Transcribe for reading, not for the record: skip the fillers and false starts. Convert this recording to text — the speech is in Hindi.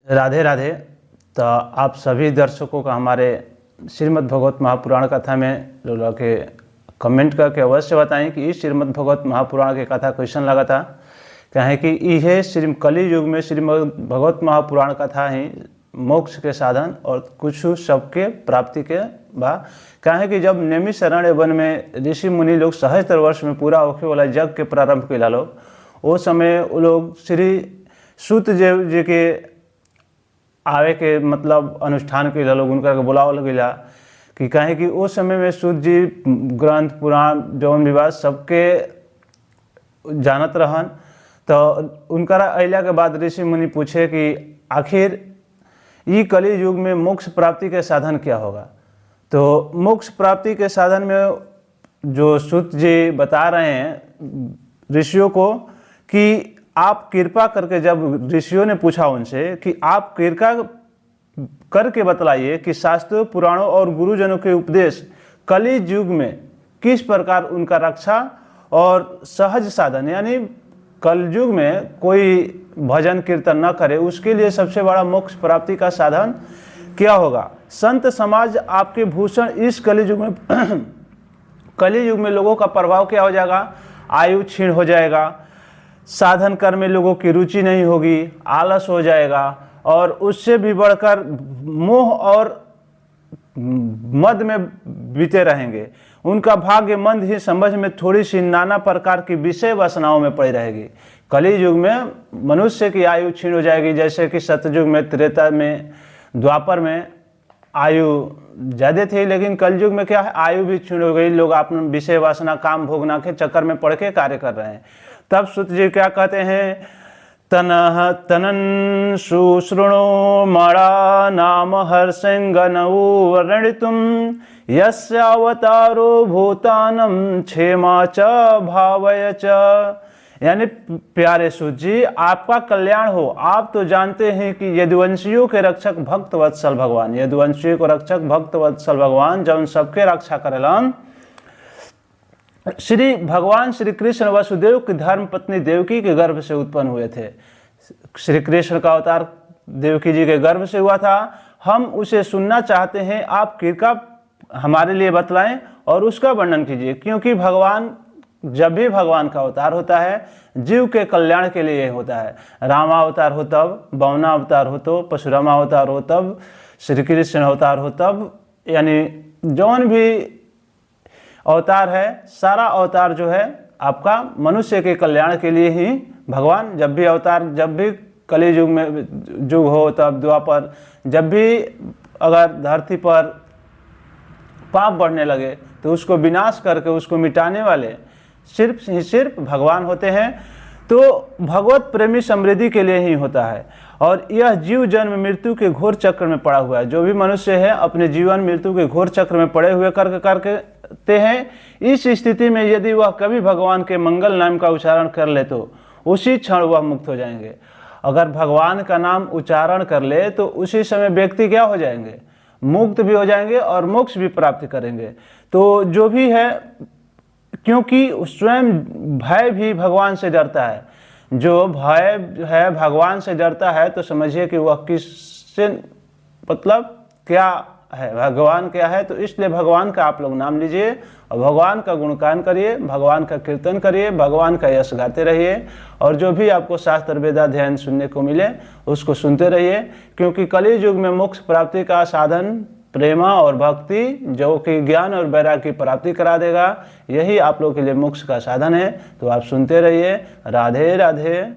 राधे राधे। तो आप सभी दर्शकों का हमारे श्रीमद् भगवत महापुराण कथा में लोग के कमेंट करके अवश्य बताएं कि इस श्रीमद् भगवत महापुराण की कथा क्वेश्चन लगा था। कहें कि यह श्री कली युग में श्रीमद् भगवत महापुराण कथा ही मोक्ष के साधन और कुछ सबके प्राप्ति के बा। कहें कि जब नैमिषारण्य वन में ऋषि मुनि लोग सहस्त्र वर्ष में पूरा होने वाला यज्ञ के प्रारंभ कैला लोग, वो समय वो लोग श्री सूत जी के आवे के मतलब अनुष्ठान के लोग उनका बुलावल गया कि कहें कि उस समय में सूत जी ग्रंथ पुराण जौन विवाद सबके जानत रहन। तो उनका अला के बाद ऋषि मुनि पूछे कि आखिर ये कली युग में मोक्ष प्राप्ति के साधन क्या होगा। तो मोक्ष प्राप्ति के साधन में जो सूत जी बता रहे हैं ऋषियों को कि आप कृपा करके, जब ऋषियों ने पूछा उनसे कि आप कृपा करके बतलाइए कि शास्त्रों पुराणों और गुरुजनों के उपदेश कली युग में किस प्रकार उनका रक्षा और सहज साधन, यानी कलयुग में कोई भजन कीर्तन न करे उसके लिए सबसे बड़ा मोक्ष प्राप्ति का साधन क्या होगा। संत समाज आपके भूषण इस कलयुग में कलयुग में लोगों का प्रभाव क्या हो जाएगा, आयु क्षीण हो जाएगा, साधन कर्म में लोगों की रुचि नहीं होगी, आलस हो जाएगा और उससे भी बढ़कर मोह और मद में बीते रहेंगे। उनका भाग्य मंद ही समझ में थोड़ी सी नाना प्रकार की विषय वासनाओं में पड़ी रहेगी। कली युग में मनुष्य की आयु क्षीण हो जाएगी, जैसे कि सतयुग में, त्रेता में, द्वापर में आयु ज़्यादा थी, लेकिन कलयुग में क्या है, आयु भी क्षीण हो गई। लोग अपने विषय वासना काम भोगना के चक्कर में पड़ के कार्य कर रहे हैं। तब सूत जी क्या कहते हैं, तनः तनन शुश्रुणो मणा नाम हर्षंगनऊ वर्णितुम यस्यावतारो भूतानम क्षेमा च भावय च। यानी प्यारे सूत जी, आपका कल्याण हो। आप तो जानते हैं कि यदुवंशियों के रक्षक भक्त वत्सल भगवान, यदुवंशियों को रक्षक भक्त वत्सल भगवान जब सबके रक्षा करेलन, श्री भगवान श्री कृष्ण वसुदेव की धर्म पत्नी देवकी के गर्भ से उत्पन्न हुए थे। श्री कृष्ण का अवतार देवकी जी के गर्भ से हुआ था। हम उसे सुनना चाहते हैं, आप कृपा हमारे लिए बतलाएं और उसका वर्णन कीजिए, क्योंकि भगवान जब भी भगवान का अवतार होता है जीव के कल्याण के लिए होता है। रामा अवतार हो तब, बौना अवतार हो तो, परशुरामा अवतार हो तब, श्री कृष्ण अवतार हो तब, यानी जौन भी अवतार है, सारा अवतार जो है आपका मनुष्य के कल्याण के लिए ही भगवान जब भी अवतार, जब भी कली युग में युग हो तब द्वापर, जब भी अगर धरती पर पाप बढ़ने लगे तो उसको विनाश करके उसको मिटाने वाले सिर्फ भगवान होते हैं। तो भगवत प्रेमी समृद्धि के लिए ही होता है और यह जीव जन्म मृत्यु के घोर चक्र में पड़ा हुआ है। जो भी मनुष्य है अपने जीवन मृत्यु के घोर चक्र में पड़े हुए करते हैं। इस स्थिति में यदि वह कभी भगवान के मंगल नाम का उच्चारण कर ले तो उसी क्षण वह मुक्त हो जाएंगे। अगर भगवान का नाम उच्चारण कर ले तो उसी समय व्यक्ति क्या हो जाएंगे, मुक्त भी हो जाएंगे और मोक्ष भी प्राप्त करेंगे। तो जो भी है, क्योंकि स्वयं भय भी भगवान से डरता है, जो भय है भगवान से डरता है, तो समझिए कि वह किससे मतलब क्या है, भगवान क्या है। तो इसलिए भगवान का आप लोग नाम लीजिए और भगवान का गुणगान करिए, भगवान का कीर्तन करिए, भगवान का यश गाते रहिए और जो भी आपको शास्त्र वेदाध्ययन सुनने को मिले उसको सुनते रहिए, क्योंकि कली युग में मोक्ष प्राप्ति का साधन प्रेमा और भक्ति, जो कि ज्ञान और वैराग्य की प्राप्ति करा देगा, यही आप लोग के लिए मोक्ष का साधन है। तो आप सुनते रहिए। राधे राधे।